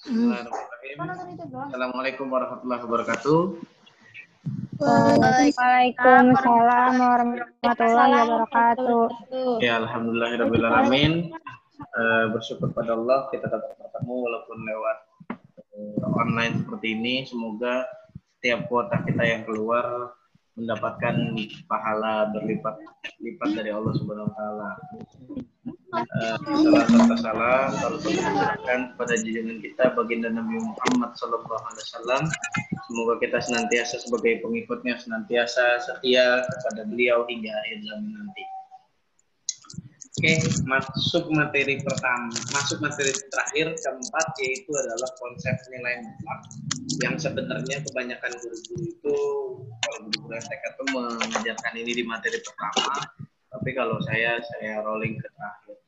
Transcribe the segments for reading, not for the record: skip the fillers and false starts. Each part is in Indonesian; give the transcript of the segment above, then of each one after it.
Bismillahirrahmanirrahim. Assalamualaikum warahmatullahi wabarakatuh. Waalaikumsalam warahmatullahi wabarakatuh. Ya, alhamdulillahirrahmanirrahim. Bersyukur pada Allah kita dapat bertemu walaupun lewat online seperti ini. Semoga setiap kuota kita yang keluar mendapatkan pahala berlipat-lipat dari Allah Subhanahu wa taala. Salam serta salam tercurahkan kepada junjungan kita baginda Nabi Muhammad sallallahu alaihi wasallam. Semoga kita senantiasa sebagai pengikutnya senantiasa setia kepada beliau hingga akhir zaman nanti. Oke, masuk materi terakhir keempat, yaitu adalah konsep nilai mutlak. Yang sebenarnya kebanyakan guru-guru itu, kalau guru-guru STK itu mengajarkan ini di materi pertama, tapi kalau saya rolling ke terakhir.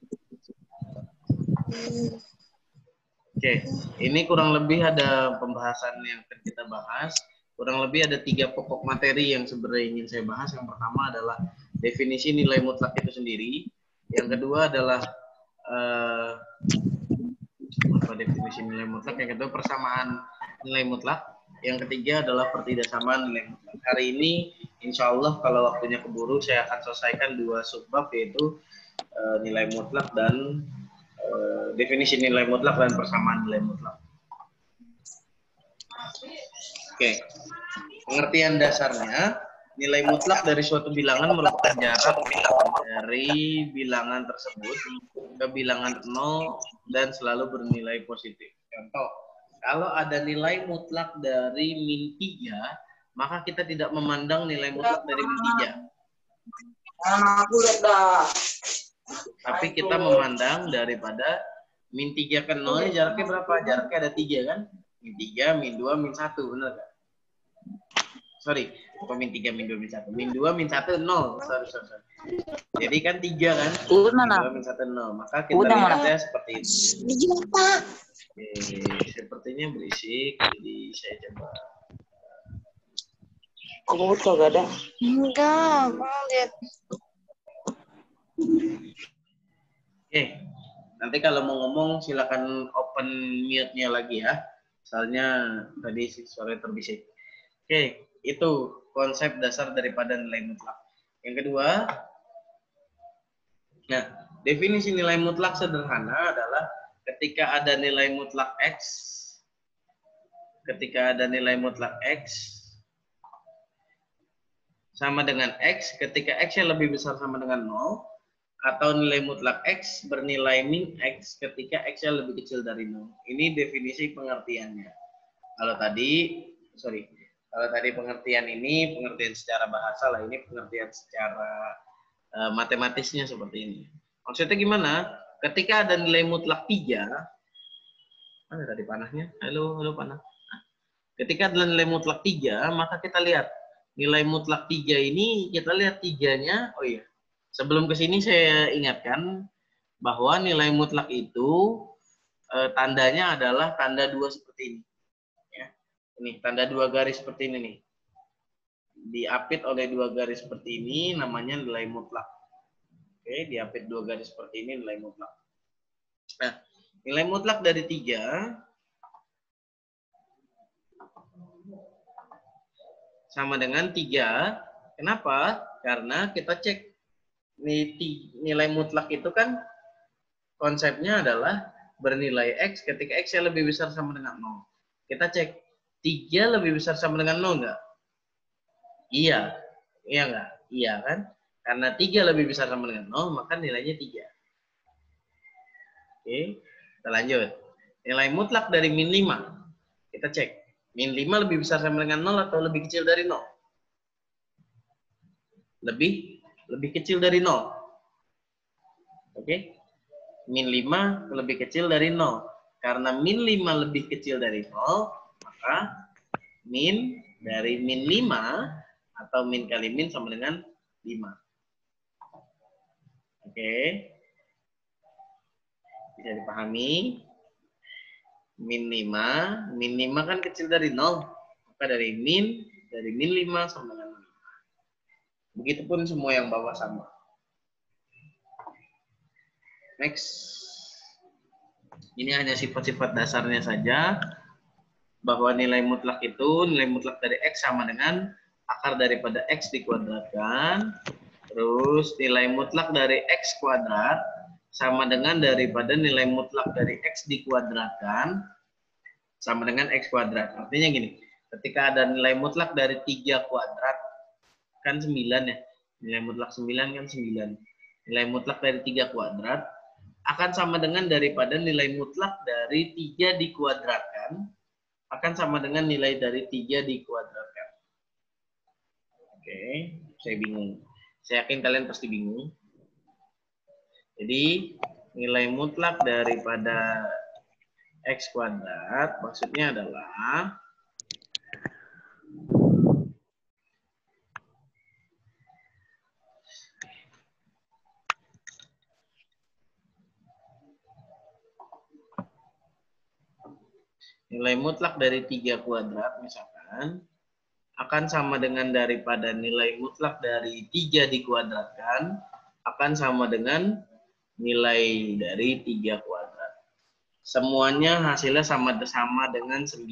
Oke, ini kurang lebih ada pembahasan yang akan kita bahas. Kurang lebih ada 3 pokok materi yang sebenarnya ingin saya bahas. Yang pertama adalah definisi nilai mutlak itu sendiri. Yang kedua adalah apa definisi nilai mutlak. Yang kedua persamaan nilai mutlak. Yang ketiga adalah pertidaksamaan nilai mutlak. Hari ini insya Allah kalau waktunya keburu saya akan selesaikan 2 subbab, yaitu nilai mutlak dan definisi nilai mutlak dan persamaan nilai mutlak. Oke, pengertian dasarnya, nilai mutlak dari suatu bilangan merupakan jarak dari bilangan tersebut ke bilangan 0 dan selalu bernilai positif. Contoh, kalau ada nilai mutlak dari min 3, maka kita tidak memandang nilai mutlak dari min 3. Tapi kita memandang daripada min 3 ke 0, jaraknya berapa? Jaraknya ada 3 kan? Min 3, min 2, min 1, benar kan? Sorry, bukan min 3, min 2, min 1. Min 2, min 1, 0. Sorry. Jadi kan 3 kan? Min 2, min 1, 0. Maka kita lihatnya seperti itu. Oke, sepertinya berisik. Jadi saya coba. Kok kagak ada? Enggak, mau lihat. Oke, nanti kalau mau ngomong silakan open mute-nya lagi ya. Soalnya tadi suara terbisik. Oke, itu konsep dasar daripada nilai mutlak. Yang kedua, nah, definisi nilai mutlak sederhana adalah ketika ada nilai mutlak X, sama dengan X, ketika X-nya lebih besar sama dengan 0, atau nilai mutlak X bernilai min X ketika X-nya lebih kecil dari 0. Ini definisi pengertiannya. Kalau tadi pengertian ini, pengertian secara bahasa lah, ini pengertian secara matematisnya seperti ini. Maksudnya gimana? Ketika ada nilai mutlak 3, mana tadi panahnya? Halo panah. Ketika ada nilai mutlak 3, maka kita lihat nilai mutlak 3 ini, kita lihat 3-nya, oh iya, sebelum ke sini saya ingatkan bahwa nilai mutlak itu tandanya adalah tanda 2 seperti ini. Ya. Ini tanda 2 garis seperti ini nih. Diapit oleh 2 garis seperti ini namanya nilai mutlak. Oke, diapit 2 garis seperti ini nilai mutlak. Nah, nilai mutlak dari 3 sama dengan 3. Kenapa? Karena kita cek nilai mutlak itu kan konsepnya adalah bernilai X ketika X-nya lebih besar sama dengan 0. Kita cek 3 lebih besar sama dengan 0 enggak? Iya. Iya enggak? Iya kan? Karena 3 lebih besar sama dengan 0, maka nilainya 3. Oke, kita lanjut. Nilai mutlak dari min 5. Kita cek. Min 5 lebih besar sama dengan 0 atau lebih kecil dari 0? Lebih kecil dari 0. Oke. Min 5 lebih kecil dari 0. Karena min 5 lebih kecil dari 0, maka min dari min 5 atau min kali min sama dengan 5. Oke. Bisa dipahami? Min 5 kan kecil dari 0. Maka dari min 5 sama dengan 5. Begitupun semua yang bawah sama. Next. Ini hanya sifat-sifat dasarnya saja, bahwa nilai mutlak dari X sama dengan akar daripada X dikuadratkan, terus nilai mutlak dari X kuadrat sama dengan daripada nilai mutlak dari X dikuadratkan sama dengan X kuadrat. Artinya gini, ketika ada nilai mutlak dari 3 kuadrat, kan 9 ya, nilai mutlak 9 kan 9. Nilai mutlak dari 3 kuadrat akan sama dengan daripada nilai mutlak dari 3 dikuadratkan akan sama dengan nilai dari 3 dikuadratkan. Oke, saya bingung. Saya yakin kalian pasti bingung. Jadi, nilai mutlak daripada X kuadrat maksudnya adalah nilai mutlak dari 3 kuadrat misalkan akan sama dengan daripada nilai mutlak dari 3 dikuadratkan akan sama dengan nilai dari 3 kuadrat. Semuanya hasilnya sama dengan 9.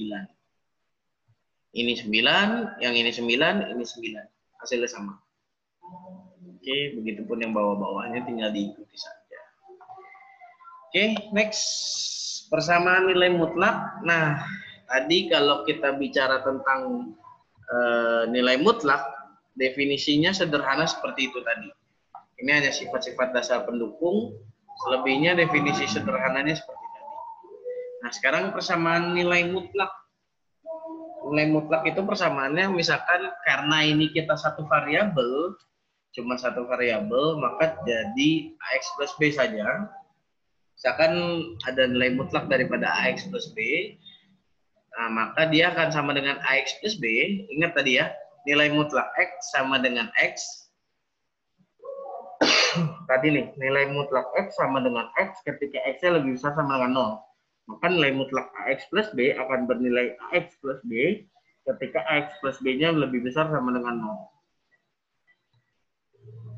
Ini 9, yang ini 9, ini 9. Hasilnya sama. Oke, begitupun yang bawah-bawahnya tinggal diikuti saja. Oke, next. Persamaan nilai mutlak. Nah, tadi kalau kita bicara tentang nilai mutlak, definisinya sederhana seperti itu tadi. Ini hanya sifat-sifat dasar pendukung, selebihnya definisi sederhananya seperti tadi. Nah, sekarang persamaan nilai mutlak. Nilai mutlak itu persamaannya misalkan karena ini kita satu variabel, cuma satu variabel, maka jadi AX plus B saja. Misalkan ada nilai mutlak daripada AX plus B, nah, maka dia akan sama dengan AX plus B. Ingat tadi ya, nilai mutlak X sama dengan X. Tadi nih, nilai mutlak X sama dengan X ketika X-nya lebih besar sama dengan 0. Maka nilai mutlak AX plus B akan bernilai AX plus B ketika AX plus B-nya lebih besar sama dengan 0.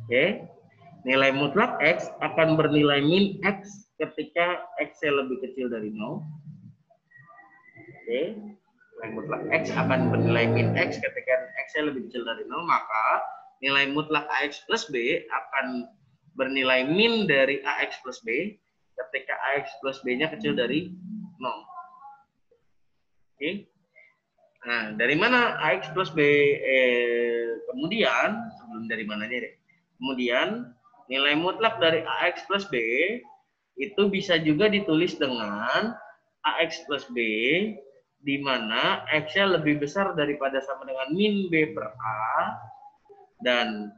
Oke. Nilai mutlak X akan bernilai min X ketika X-nya lebih kecil dari 0. Oke. Nilai mutlak X akan bernilai min X ketika X-nya lebih kecil dari 0. Maka nilai mutlak AX plus B akan bernilai min dari AX plus B ketika AX plus B-nya kecil dari 0. Oke. Nah, dari mana AX plus B? Kemudian, sebelum dari mananya deh. Kemudian, nilai mutlak dari AX plus B itu bisa juga ditulis dengan AX plus B, di mana X-nya lebih besar daripada sama dengan min B per A, dan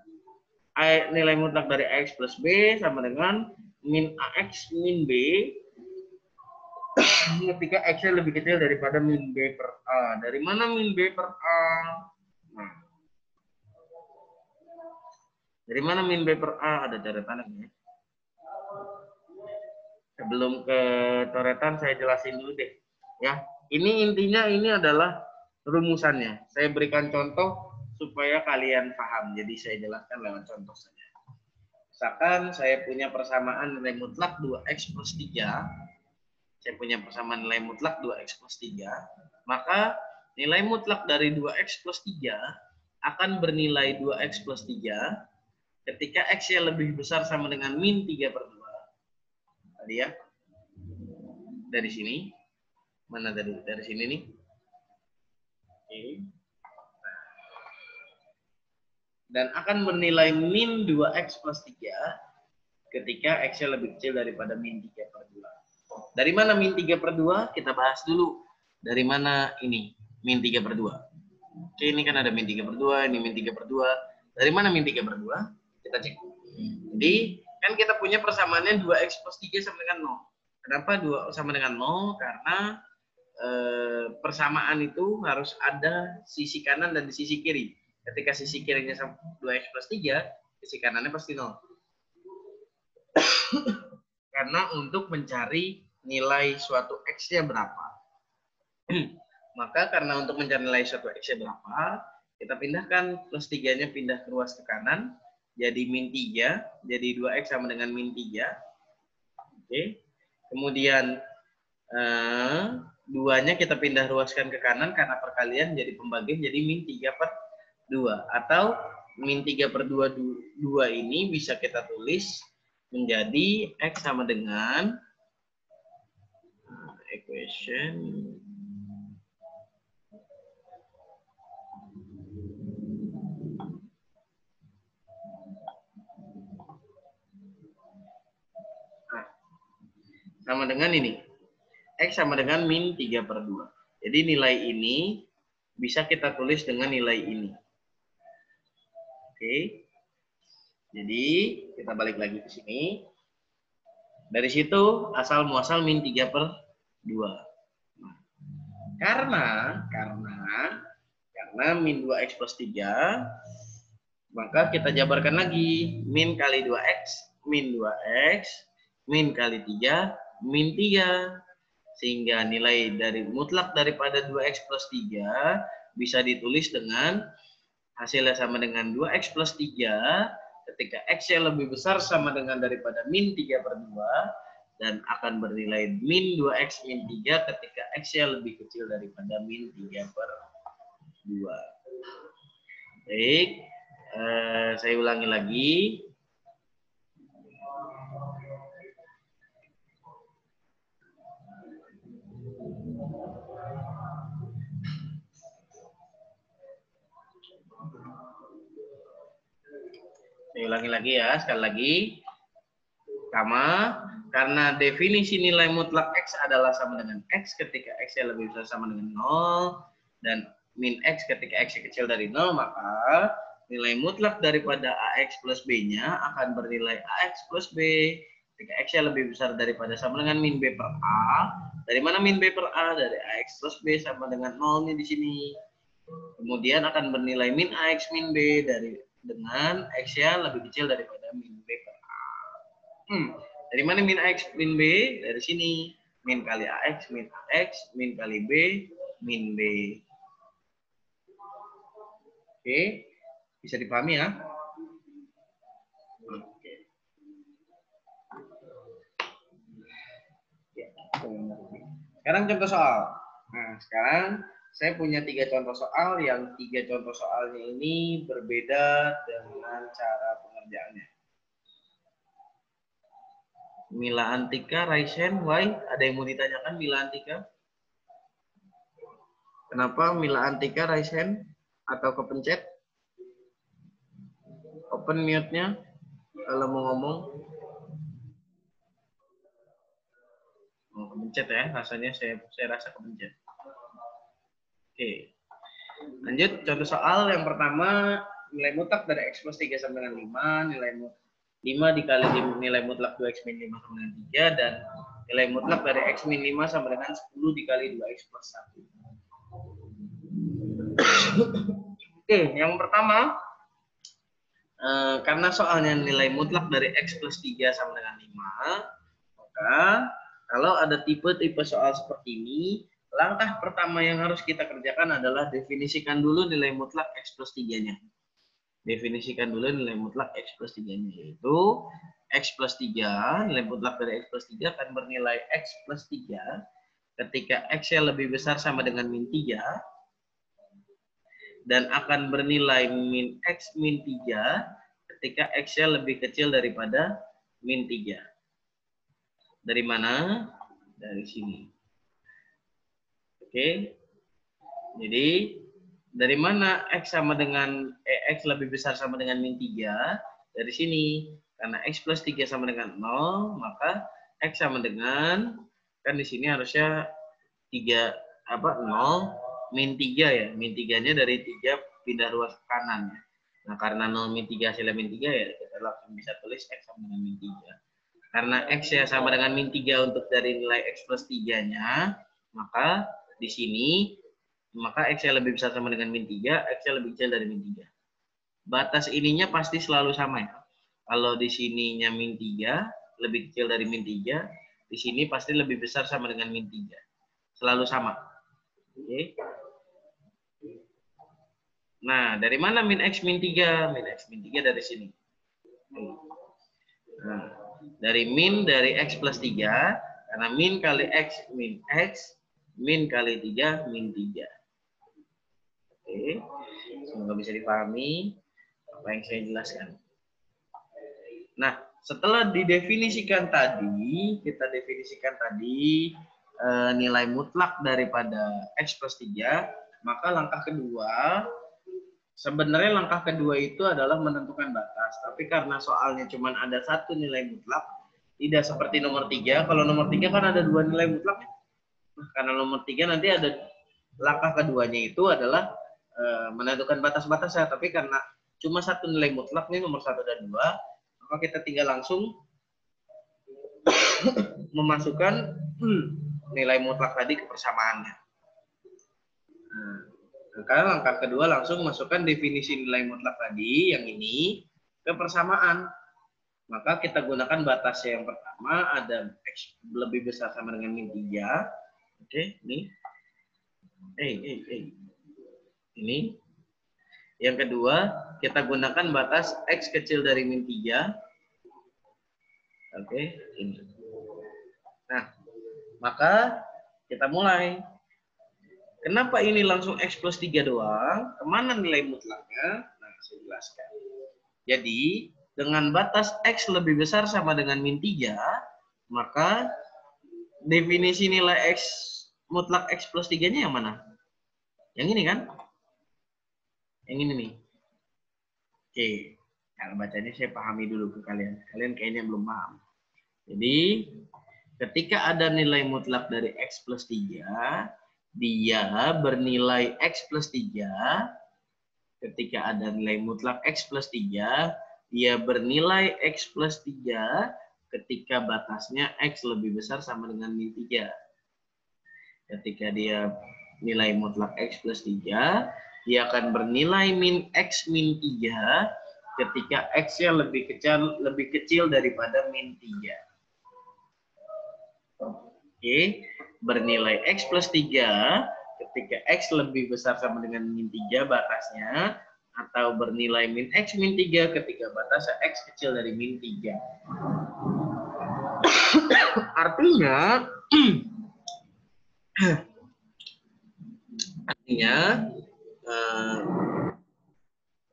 nilai mutlak dari AX plus B sama dengan min AX min B ketika X-nya lebih kecil daripada min B per A. Dari mana min B per A? Nah, dari mana min B per A? Ada coretannya. Sebelum ke coretan, saya jelasin dulu deh. Ya, ini intinya ini adalah rumusannya. Saya berikan contoh supaya kalian paham. Jadi saya jelaskan lewat contoh saja. Misalkan saya punya persamaan nilai mutlak 2x plus 3. Saya punya persamaan nilai mutlak 2x plus 3. Maka nilai mutlak dari 2x plus 3 akan bernilai 2x plus 3 ketika x-nya lebih besar sama dengan min 3 per 2. Tadi ya. Dari sini. Mana dari sini nih? Oke. Dan akan bernilai min 2x plus 3 ketika x-nya lebih kecil daripada min 3 per 2. Dari mana min 3 per 2? Kita bahas dulu. Dari mana ini? Min 3 per 2. Oke, ini kan ada min 3 per 2, ini min 3 per 2. Dari mana min 3 per 2? Kita cek. Jadi, kan kita punya persamaannya 2x plus 3 sama dengan 0. Kenapa 2 sama dengan 0? Karena persamaan itu harus ada sisi kanan dan di sisi kiri. Ketika sisi kirinya 2x plus 3, sisi kanannya pasti 0. Karena untuk mencari nilai suatu x-nya berapa. Maka karena untuk mencari nilai suatu x-nya berapa, kita pindahkan plus 3-nya pindah ke ruas ke kanan, jadi min 3, jadi 2x sama dengan min 3. Oke. Kemudian 2-nya kita pindah ruaskan ke kanan karena perkalian jadi pembagian jadi min 3/2. Atau min 3/2 ini bisa kita tulis menjadi X sama dengan equation sama dengan ini. X sama dengan min 3/2. Jadi nilai ini bisa kita tulis dengan nilai ini. Oke. Jadi kita balik lagi ke sini. Dari situ asal muasal min 3/2. Nah, karena min 2x plus 3, maka kita jabarkan lagi. Min kali 2x, min 2x, min kali 3, min 3. Sehingga nilai dari mutlak daripada 2x plus 3 bisa ditulis dengan hasilnya sama dengan 2x plus 3 ketika x-nya lebih besar sama dengan daripada min 3/2 dan akan bernilai min 2x min 3 ketika x-nya lebih kecil daripada min 3/2. Baik, saya ulangi lagi. Saya ulangi lagi ya, sekali lagi. Sama, karena definisi nilai mutlak X adalah sama dengan X ketika X-nya lebih besar sama dengan 0, dan min X ketika X-nya kecil dari 0, maka nilai mutlak daripada AX plus B-nya akan bernilai AX plus B ketika X-nya lebih besar daripada sama dengan min B per A. Dari mana min B per A? Dari AX plus B sama dengan 0 nih di sini. Kemudian akan bernilai min AX min B dengan X-nya lebih kecil daripada min B per A. Dari mana min AX min B? Dari sini. Min kali AX, min kali B, min B. Oke. Bisa dipahami ya? Oke. Sekarang contoh soal. Nah, sekarang saya punya 3 contoh soal yang 3 contoh soalnya ini berbeda dengan cara pengerjaannya. Mila Antika, Raisen, why? Ada yang mau ditanyakan Mila Antika? Kenapa Mila Antika, Raisen? Atau kepencet? Open mute-nya kalau mau ngomong. Oh, kepencet ya, rasanya saya rasa kepencet. Oke. Lanjut, contoh soal yang pertama, nilai mutlak dari X plus 3 sama dengan 5, nilai 5 dikali nilai mutlak 2X min 5 sama dengan 3, dan nilai mutlak dari X min 5 sama dengan 10 dikali 2X plus 1. Oke, yang pertama, karena soalnya nilai mutlak dari X plus 3 sama dengan 5, maka kalau ada tipe-tipe soal seperti ini, langkah pertama yang harus kita kerjakan adalah definisikan dulu nilai mutlak X plus 3-nya. Definisikan dulu nilai mutlak X plus 3-nya, yaitu X plus 3, nilai mutlak dari X plus 3 akan bernilai X plus 3 ketika X-nya lebih besar sama dengan min 3, dan akan bernilai min X min 3 ketika X-nya lebih kecil daripada min 3. Dari mana? Dari sini. Oke. Jadi dari mana X sama dengan X lebih besar sama dengan min 3? Dari sini. Karena X plus 3 sama dengan 0, maka X sama dengan, kan di sini harusnya 3 0 min 3 ya. Min 3-nya dari 3 pindah ruas ke kanan. Nah, karena 0 min 3 hasilnya min 3 ya kita langsung bisa tulis X sama dengan min 3. Karena X ya sama dengan min 3 untuk dari nilai X plus 3-nya, maka di sini, maka X-nya lebih besar sama dengan min 3, X-nya lebih kecil dari min 3. Batas ininya pasti selalu sama ya. Kalau di sininya min 3, lebih kecil dari min 3, di sini pasti lebih besar sama dengan min 3. Selalu sama. Oke. Nah, dari mana min X min 3? Min X min 3 dari sini. Nah, dari X plus 3, Karena min kali X, min kali 3, min 3. Oke, semoga bisa dipahami apa yang saya jelaskan. Nah, setelah didefinisikan tadi, kita definisikan tadi nilai mutlak daripada X plus 3, maka langkah kedua, sebenarnya langkah kedua itu adalah menentukan batas. Tapi karena soalnya cuma ada satu nilai mutlak, tidak seperti nomor 3. Kalau nomor 3 kan ada dua nilai mutlak. Nah, karena nomor 3 nanti ada langkah keduanya itu adalah menentukan batas-batasnya. Tapi karena cuma satu nilai mutlak nih, nomor 1 dan 2, maka kita tinggal langsung memasukkan nilai mutlak tadi ke persamaannya. Maka langkah kedua langsung masukkan definisi nilai mutlak tadi, yang ini, ke persamaan. Maka kita gunakan batasnya yang pertama, ada X lebih besar sama dengan min 3. Oke, ini. Ini. Yang kedua, kita gunakan batas X kecil dari min 3. Oke, ini. Nah, maka kita mulai. Kenapa ini langsung X plus 3 doang? Kemana nilai mutlaknya? Nah, saya jelaskan. Jadi, dengan batas X lebih besar sama dengan min 3, maka definisi nilai X mutlak X plus 3-nya yang mana? Yang ini kan? Yang ini nih. Oke, cara bacanya saya pahami dulu ke kalian. Kalian kayaknya belum paham. Jadi, ketika ada nilai mutlak dari X plus 3, dia bernilai X plus 3. Ketika ada nilai mutlak X plus 3, dia bernilai X plus 3 ketika batasnya X lebih besar sama dengan min 3. Ketika dia nilai mutlak X plus 3, dia akan bernilai min X min 3 ketika X-nya lebih kecil daripada min 3. Oke, bernilai X plus 3 ketika X lebih besar sama dengan min 3 batasnya, atau bernilai min X min 3 ketika batasnya X kecil dari min 3. Artinya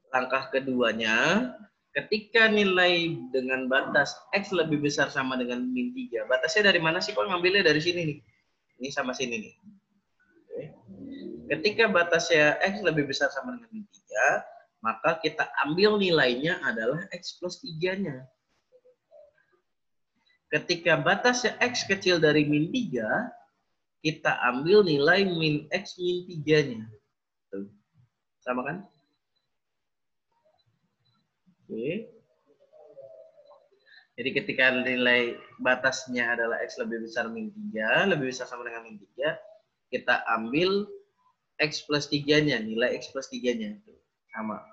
langkah keduanya, ketika nilai dengan batas X lebih besar sama dengan min 3. Batasnya dari mana sih? Kok ngambilnya dari sini nih? Ini sama sini nih. Oke. Ketika batasnya X lebih besar sama dengan min 3, maka kita ambil nilainya adalah X plus 3-nya. Ketika batasnya X kecil dari min 3, kita ambil nilai min X min 3-nya. Sama kan? Oke. Jadi ketika nilai batasnya adalah X lebih besar min 3, lebih besar sama dengan min 3, kita ambil X plus 3-nya, nilai X plus 3-nya. Sama.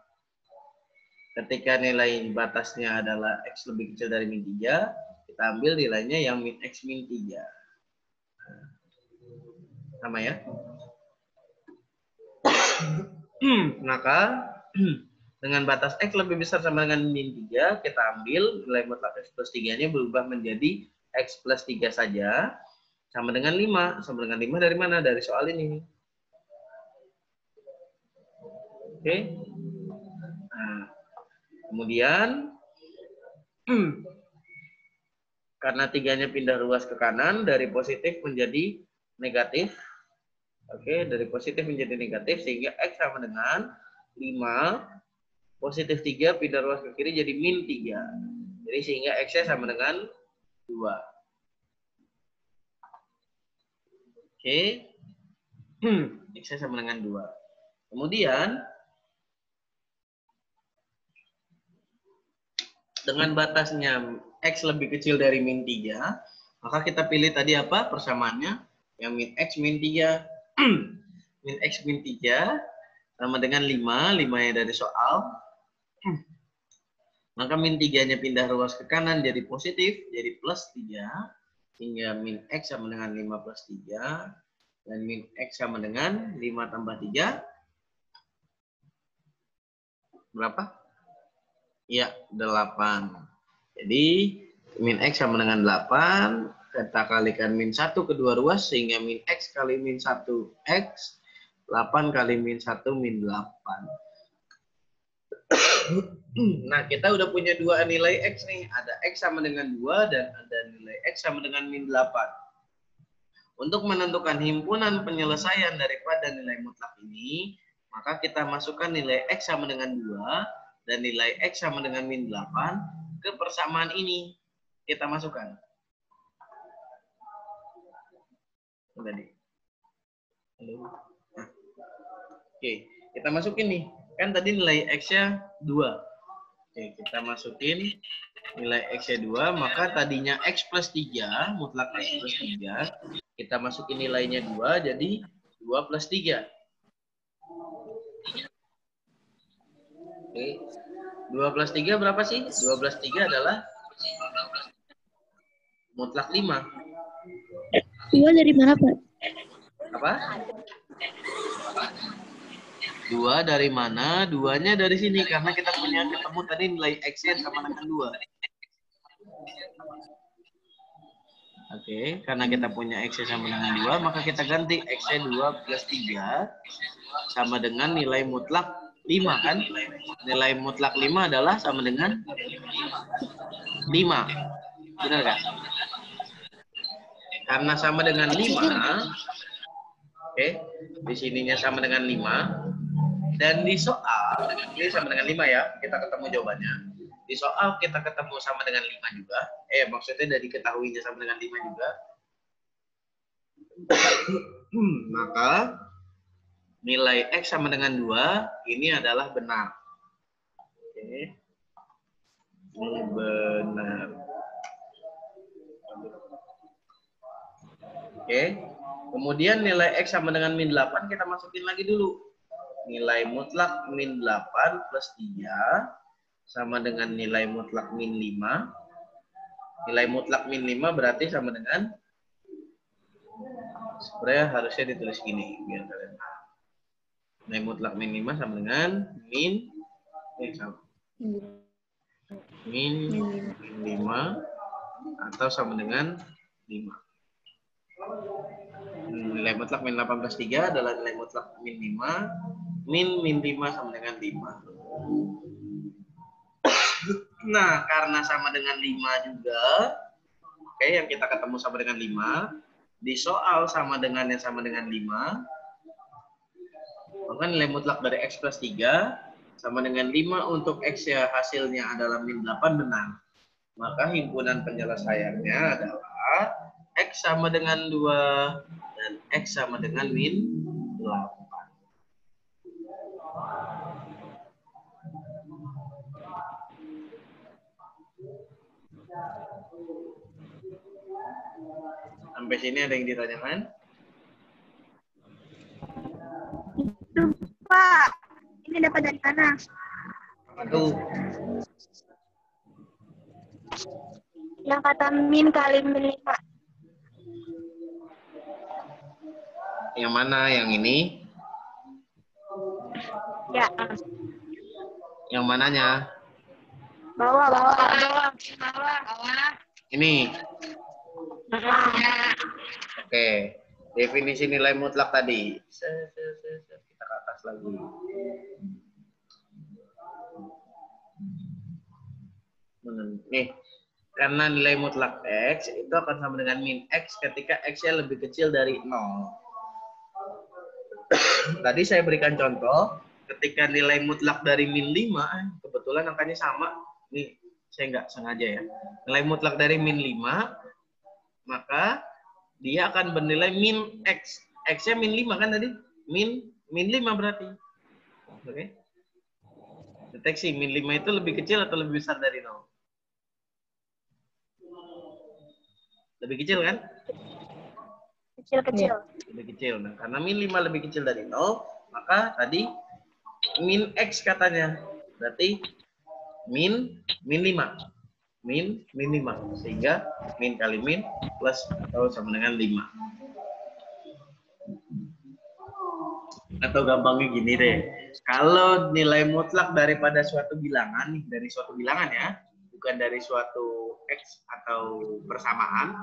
Ketika nilai batasnya adalah X lebih kecil dari min 3, kita ambil nilainya yang min X min 3. Sama ya? Maka dengan batas X lebih besar sama dengan min 3, kita ambil nilai mutlak X plus 3-nya berubah menjadi X plus 3 saja, sama dengan 5. Sama dengan 5 dari mana? Dari soal ini. Oke. Nah, kemudian karena 3-nya pindah ruas ke kanan, dari positif menjadi negatif. Oke, dari positif menjadi negatif, sehingga X sama dengan 5, positif 3 pindah ruas ke kiri jadi min 3. Jadi sehingga X-nya sama dengan 2. Oke. X-nya sama dengan 2. Kemudian, dengan batasnya X lebih kecil dari min 3, maka kita pilih tadi apa persamaannya? Yang min X min 3. Min X min 3 sama dengan 5. 5-nya dari soal. Maka min 3-nya pindah ruas ke kanan jadi positif, jadi plus 3. Sehingga min X sama dengan 5 plus 3. Dan min X sama dengan 5 tambah 3. Berapa? Ya, 8. Jadi, min X sama dengan 8. Kita kalikan min 1 kedua ruas sehingga min X kali min 1 X. 8 kali min 1 min 8. Nah, kita udah punya dua nilai X nih. Ada X sama dengan 2 dan ada nilai X sama dengan min 8. Untuk menentukan himpunan penyelesaian daripada nilai mutlak ini, maka kita masukkan nilai X sama dengan 2 dan nilai X sama dengan min 8 ke persamaan ini. Kita masukkan. Udah nih. Halo. Nah. Oke, kita masukin nih. Kan tadi nilai X-nya 2. Oke, kita masukin nilai X-nya 2, maka tadinya X plus 3, mutlak X plus 3, kita masukin nilainya 2, jadi 2 plus 3. Oke, 2 plus 3 berapa sih? 2 plus 3 adalah mutlak 5. 2 dari mana, Pak? Apa? 2 dari mana? 2-nya dari sini karena kita punya ketemu tadi nilai X-nya sama dengan 2. Oke, karena kita punya X-nya sama dengan 2, maka kita ganti X-nya 2 plus 3 sama dengan nilai mutlak 5 kan? Nilai mutlak 5 adalah sama dengan 5. Benar kan? Karena sama dengan 5, oke, di sininya sama dengan 5. Dan di soal, ini sama dengan 5 ya, kita ketemu jawabannya. Di soal kita ketemu sama dengan 5 juga. Maksudnya dari ketahuinya sama dengan 5 juga. Maka nilai X sama dengan 2, ini adalah benar. Oke. Ini benar. Oke. Kemudian nilai X sama dengan min 8, kita masukin lagi dulu. Nilai mutlak min 8 plus 3 sama dengan nilai mutlak min 5. Nilai mutlak min 5 berarti sama dengan, sebenarnya harusnya ditulis gini biar kalian paham. Nilai mutlak min 5 sama dengan min 5 atau sama dengan 5. Nilai mutlak min 8 plus 3 adalah nilai mutlak min 5. Min 5 sama dengan 5. Nah, karena sama dengan 5 juga, oke, yang kita ketemu sama dengan 5, di soal sama dengan yang sama dengan 5, maka nilai mutlak dari X plus 3 sama dengan 5 untuk X ya hasilnya adalah min 8 benar. Maka himpunan penyelesaiannya adalah X sama dengan 2 dan X sama dengan min 8. Sampai sini ada yang ditanyakan? Pak, ini dapat dari mana? Tuh. Yang kata min kali min 5. Yang mana? Yang ini? Ya. Yang mananya? Bawah. Ini. Oke. Definisi nilai mutlak tadi. Kita ke atas lagi. Nih. Karena nilai mutlak X itu akan sama dengan min X ketika X-nya lebih kecil dari 0. Tadi saya berikan contoh, ketika nilai mutlak dari min 5, kebetulan angkanya sama. Nih, saya nggak sengaja ya. Nilai mutlak dari min 5, maka dia akan bernilai min X. X-nya min 5 kan tadi? Min 5 berarti. Oke. Deteksi, min 5 itu lebih kecil atau lebih besar dari 0? Lebih kecil kan? Kecil. Lebih kecil. Nah, karena min 5 lebih kecil dari 0, maka tadi min X katanya. Berarti min 5. Min 5. Sehingga min kali min plus atau sama dengan 5. Atau gampangnya gini deh. Kalau nilai mutlak daripada suatu bilangan, dari suatu bilangan ya, bukan dari suatu X atau persamaan,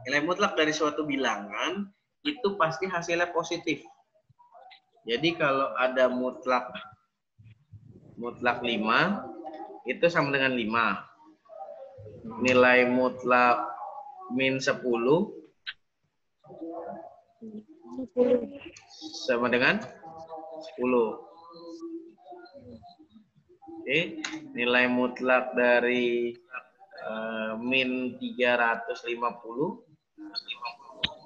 nilai mutlak dari suatu bilangan itu pasti hasilnya positif. Jadi kalau ada mutlak 5 itu sama dengan 5. Nilai mutlak min 10 sama dengan 10. Oke, nilai mutlak dari min 350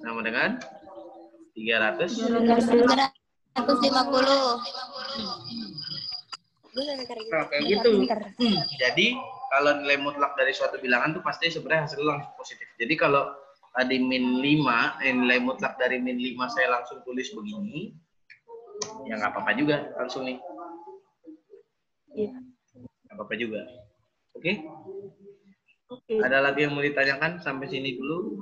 sama dengan 350. Nah, kayak gitu. Jadi kalau nilai mutlak dari suatu bilangan tuh pasti sebenarnya hasilnya langsung positif. Jadi kalau tadi min 5, nilai mutlak dari min 5 saya langsung tulis begini, ya nggak apa-apa juga langsung nih. Nggak apa-apa juga. Oke? Ada lagi yang mau ditanyakan sampai sini dulu?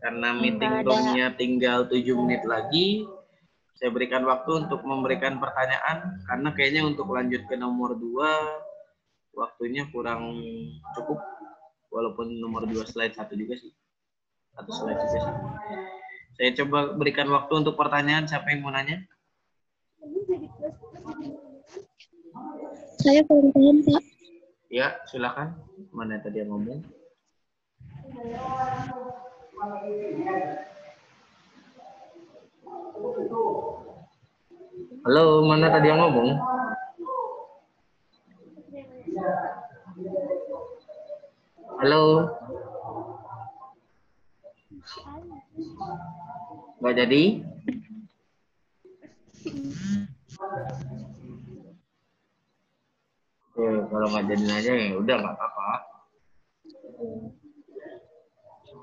Karena meeting room-nya tinggal 7 menit lagi. Saya berikan waktu untuk memberikan pertanyaan, karena kayaknya untuk lanjut ke nomor 2, waktunya kurang cukup, walaupun nomor 2 slide 1 juga sih. 1 slide juga sih. Saya coba berikan waktu untuk pertanyaan, siapa yang mau nanya? Saya kurang paham, Pak. Ya, silakan. Mana tadi yang ngomong? Halo, mana tadi yang ngomong? Halo? Nggak jadi? Kalau nggak jadi aja ya udah nggak apa-apa.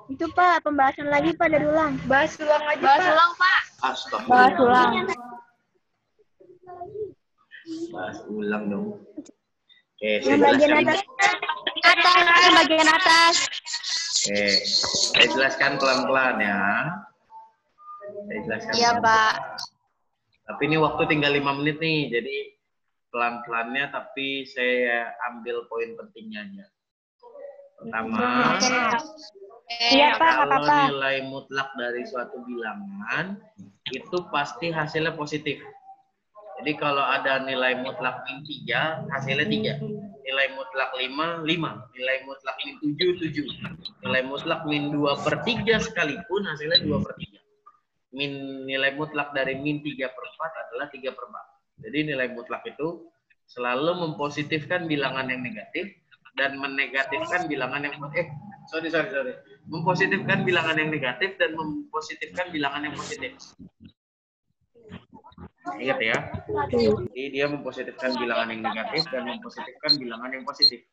Itu Pak, pembahasan lagi Pak dari ulang. Bahas ulang aja Pak. Bahas ulang Pak. Astagfirullah. Bahas ulang. Bahas ulang dong. Oke, Yang bagian atas. Yang bagian atas. Oke, saya jelaskan pelan-pelan ya. Saya jelaskan. Iya Pak. Tapi ini waktu tinggal 5 menit nih, jadi pelan-pelannya tapi saya ambil poin pentingnya aja. Pertama, Iya Pak, nggak kalau apa-apa. nilai mutlak dari suatu bilangan itu pasti hasilnya positif. Jadi kalau ada nilai mutlak min 3, hasilnya 3. Nilai mutlak 5, 5. Nilai mutlak min 7, 7. Nilai mutlak min 2/3 sekalipun hasilnya 2/3. Nilai mutlak dari min 3/4 adalah 3/4. Jadi nilai mutlak itu selalu mempositifkan bilangan yang negatif dan menegatifkan bilangan yang mempositifkan bilangan yang negatif dan mempositifkan bilangan yang positif. Ingat ya. Jadi dia mempositifkan bilangan yang negatif dan mempositifkan bilangan yang positif.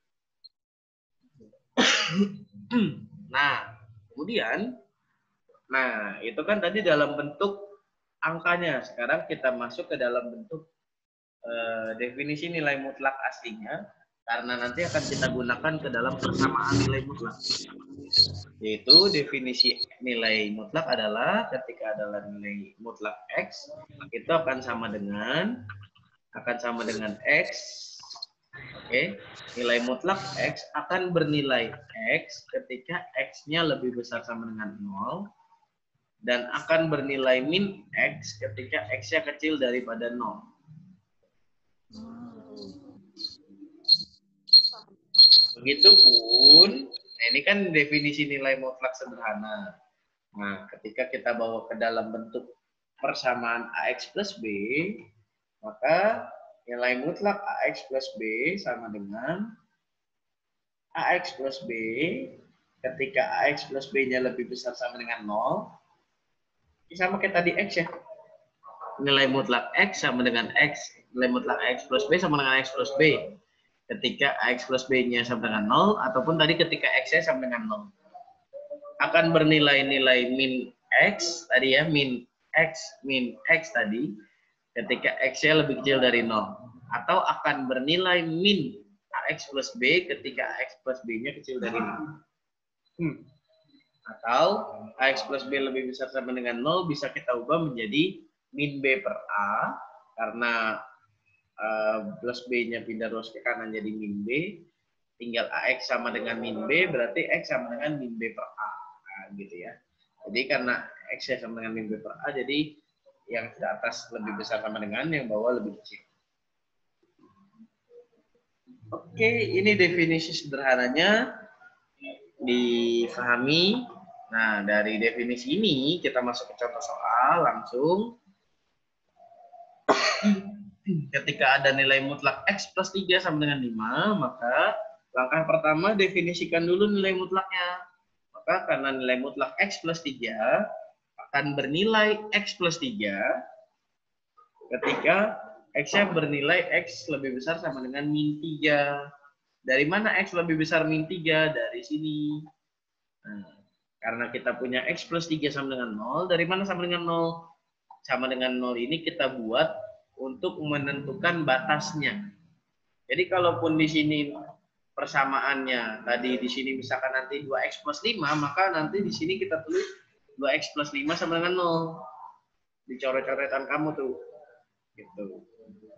Nah, kemudian, itu kan tadi dalam bentuk angkanya. Sekarang kita masuk ke dalam bentuk definisi nilai mutlak aslinya, karena nanti akan kita gunakan ke dalam persamaan nilai mutlak. Yaitu definisi nilai mutlak adalah ketika adalah nilai mutlak X, itu akan sama dengan X. Oke, nilai mutlak X akan bernilai X ketika X-nya lebih besar sama dengan 0, dan akan bernilai min X ketika X-nya kecil daripada 0. Begitupun, nah ini kan definisi nilai mutlak sederhana. Nah, ketika kita bawa ke dalam bentuk persamaan AX plus B, maka nilai mutlak AX plus B sama dengan AX plus B ketika AX plus B-nya lebih besar sama dengan 0. Ini sama kayak tadi X ya. Nilai mutlak X sama dengan X. Nilai mutlak AX plus B sama dengan AX plus B. Ketika AX plus B-nya sama dengan 0, ataupun tadi ketika X-nya sama dengan 0. Akan bernilai nilai min X, tadi ya, min X tadi, ketika X-nya lebih kecil dari 0. Atau akan bernilai min AX plus B ketika AX plus B-nya kecil dari 0. Atau AX plus B lebih besar sama dengan 0, bisa kita ubah menjadi min B per A, karena plus B-nya pindah terus ke kanan jadi min B, tinggal AX sama dengan min B, berarti X sama dengan min B per A. Nah, gitu ya. Jadi karena X sama dengan min B per A, jadi yang di atas lebih besar sama dengan yang bawah lebih kecil. Oke, ini definisi sederhananya difahami. Nah, dari definisi ini kita masuk ke contoh soal langsung. Ketika ada nilai mutlak X plus 3 sama dengan 5, maka langkah pertama definisikan dulu nilai mutlaknya. Maka karena nilai mutlak X plus 3 akan bernilai X plus 3 ketika X-nya bernilai X lebih besar sama dengan min 3. Dari mana X lebih besar min 3? Dari sini. Nah, karena kita punya X plus 3 sama dengan 0, dari mana sama dengan 0? Sama dengan 0 ini kita buat untuk menentukan batasnya. Jadi kalaupun di sini persamaannya, tadi di sini misalkan nanti 2X plus 5, maka nanti di sini kita tulis 2X plus 5 sama dengan 0. Di coret-coretan kamu tuh. Gitu.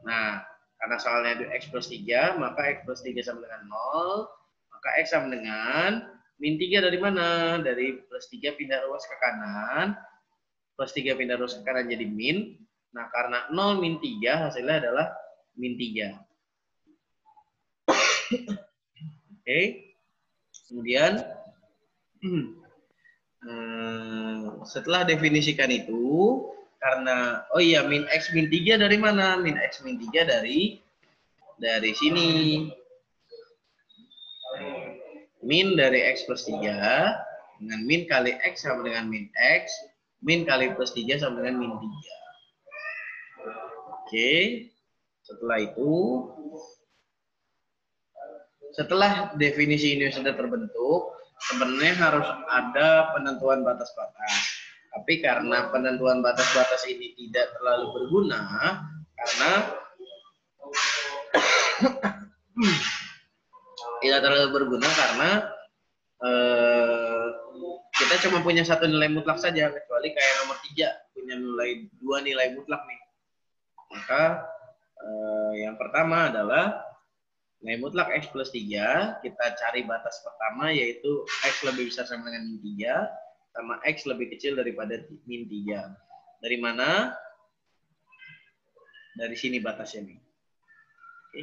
Nah, karena soalnya itu X plus 3, maka X plus 3 sama dengan 0, maka X sama dengan min 3 dari mana? Dari plus 3 pindah ruas ke kanan, plus 3 pindah ruas ke kanan jadi min. Nah, karena 0 min 3, hasilnya adalah min 3. Oke. Kemudian, setelah definisikan itu, karena, oh iya, min X min 3 dari mana? Min X min 3 dari sini. Min dari X plus 3, dengan min kali X sama dengan min X, min kali plus 3 sama dengan min 3. Oke, setelah itu, setelah definisi ini sudah terbentuk, sebenarnya harus ada penentuan batas-batas. Tapi karena penentuan batas-batas ini tidak terlalu berguna, karena tidak terlalu berguna karena kita cuma punya satu nilai mutlak saja, kecuali kayak nomor 3 punya dua nilai mutlak nih. Maka yang pertama adalah nilai mutlak X plus 3, kita cari batas pertama yaitu X lebih besar sama dengan min 3, sama X lebih kecil daripada min 3. Dari mana? Dari sini batasnya nih. Oke.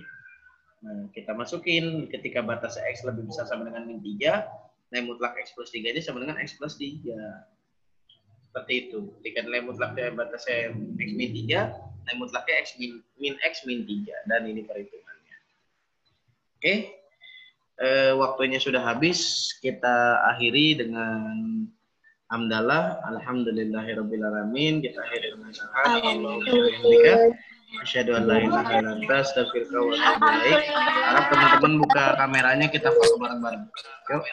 Nah, kita masukin ketika batas X lebih besar sama dengan min 3, nilai mutlak X plus 3 ini sama dengan X plus 3. Seperti itu. Ketika nilai mutlaknya batasnya X min 3, nilai mutlaknya X min X min 3. Dan ini perhitungannya. Oke. Waktunya sudah habis. Kita akhiri dengan hamdalah. Alhamdulillahirrabbilalamin. Kita akhiri dengan subhanallah. Asyhadu an la ilaha illallah astaghfiruka wa atubu ilaik. Harap teman-teman buka kameranya, kita foto bareng-bareng. Yuk.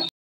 1.